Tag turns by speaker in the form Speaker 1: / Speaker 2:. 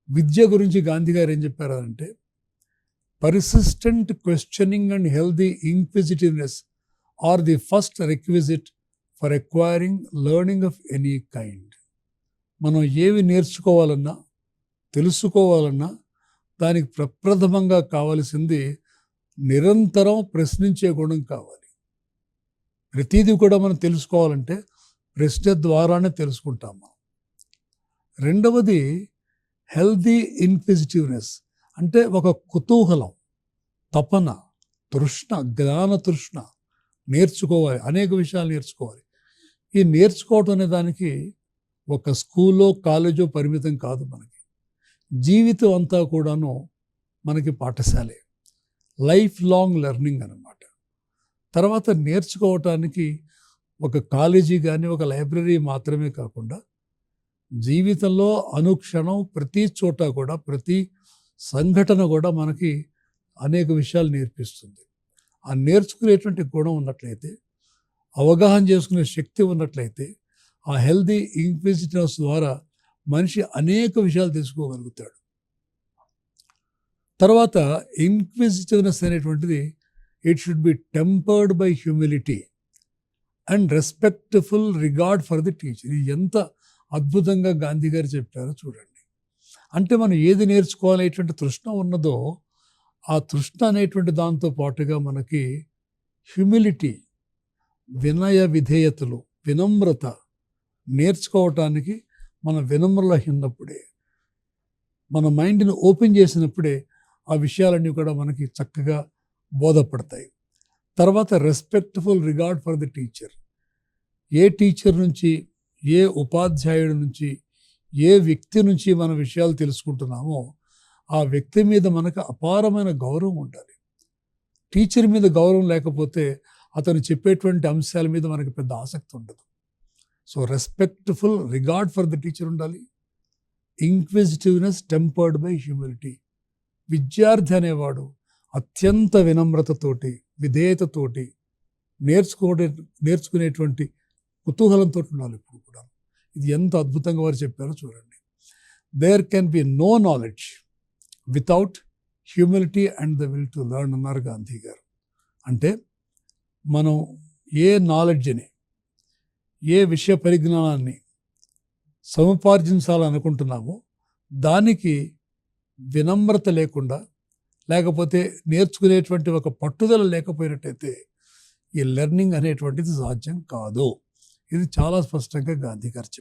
Speaker 1: విద్య గురించి గాంధీ గారు ఏం చెప్పారంటే, persistent questioning and healthy inquisitiveness are the first requisite for acquiring learning of any kind. మనం ఏవి నేర్చుకోవాలన్నా తెలుసుకోవాలన్నా దానికి ప్రప్రథమంగా కావలసింది నిరంతరం ప్రశ్నించే గుణం కావాలి. ప్రతిదీ కూడా మనం తెలుసుకోవాలంటే ప్రశ్న ద్వారానే తెలుసుకుంటాం మనం. రెండవది హెల్దీ ఇన్క్విజిటివ్నెస్, అంటే ఒక కుతూహలం, తపన, తృష్ణ, జ్ఞాన తృష్ణ, నేర్చుకోవాలి, అనేక విషయాలు నేర్చుకోవాలి. ఈ నేర్చుకోవటం అనే దానికి ఒక స్కూల్లో కాలేజో పరిమితం కాదు. మనకి జీవితం అంతా కూడాను మనకి పాఠశాలే, లైఫ్ లాంగ్ లెర్నింగ్ అన్నమాట. తర్వాత నేర్చుకోవటానికి ఒక కాలేజీ కానీ ఒక లైబ్రరీ మాత్రమే కాకుండా జీవితంలో అనుక్షణం ప్రతి చోట కూడా ప్రతి సంఘటన కూడా మనకి అనేక విషయాలు నేర్పిస్తుంది. ఆ నేర్చుకునేటువంటి గుణం ఉన్నట్లయితే, అవగాహన చేసుకునే శక్తి ఉన్నట్లయితే, ఆ హెల్దీ ఇంక్విజిటివ్నెస్ ద్వారా మనిషి అనేక విషయాలు తెలుసుకోగలుగుతాడు. తర్వాత ఇంక్విజిటివ్నెస్ అనేటువంటిది it should be tempered by humility and respectful regard for the teacher. ఇది ఎంత అద్భుతంగా గాంధీ గారు చెప్పారో చూడండి. అంటే మనం ఏది నేర్చుకోవాలనేటువంటి తృష్ణ ఉన్నదో ఆ తృష్ణ అనేటువంటి దాంతో పాటుగా మనకి హ్యూమిలిటీ, వినయ విధేయతలు, వినమ్రత నేర్చుకోవటానికి మన వినమ్రలహినప్పుడే, మన మైండ్ని ఓపెన్ చేసినప్పుడే ఆ విషయాలన్నీ కూడా మనకి చక్కగా బోధపడతాయి. తర్వాత respectful regard for the teacher. A teacher నుంచి, ఏ ఉపాధ్యాయుడి నుంచి, ఏ వ్యక్తి నుంచి మన విషయాలు తెలుసుకుంటున్నామో ఆ వ్యక్తి మీద మనకు అపారమైన గౌరవం ఉండాలి. టీచర్ మీద గౌరవం లేకపోతే అతను చెప్పేటువంటి అంశాల మీద మనకు పెద్ద ఆసక్తి ఉండదు. So respectful regard for the teacher ఉండాలి. Inquisitiveness tempered by humility. విద్యార్థి అనేవాడు అత్యంత వినమ్రతతోటి, విధేయతతోటి నేర్చుకునేటువంటి కుతూహలంతో ఉండాలి ఇప్పుడు కూడా. ఇది ఎంత అద్భుతంగా వారు చెప్పారో చూడండి. There can be no knowledge without humility and the will to learn అన్నారు గాంధీ గారు. అంటే మనం ఏ నాలెడ్జ్ని, ఏ విషయ పరిజ్ఞానాన్ని సముపార్జించాలనుకుంటున్నామో దానికి వినమ్రత లేకుండా, లేకపోతే నేర్చుకునేటువంటి ఒక పట్టుదల లేకపోయినట్టయితే ఈ లెర్నింగ్ అనేటువంటిది సాధ్యం కాదు. ఇది చాలా స్పష్టంగా గాంధీ గారు చెప్పారు.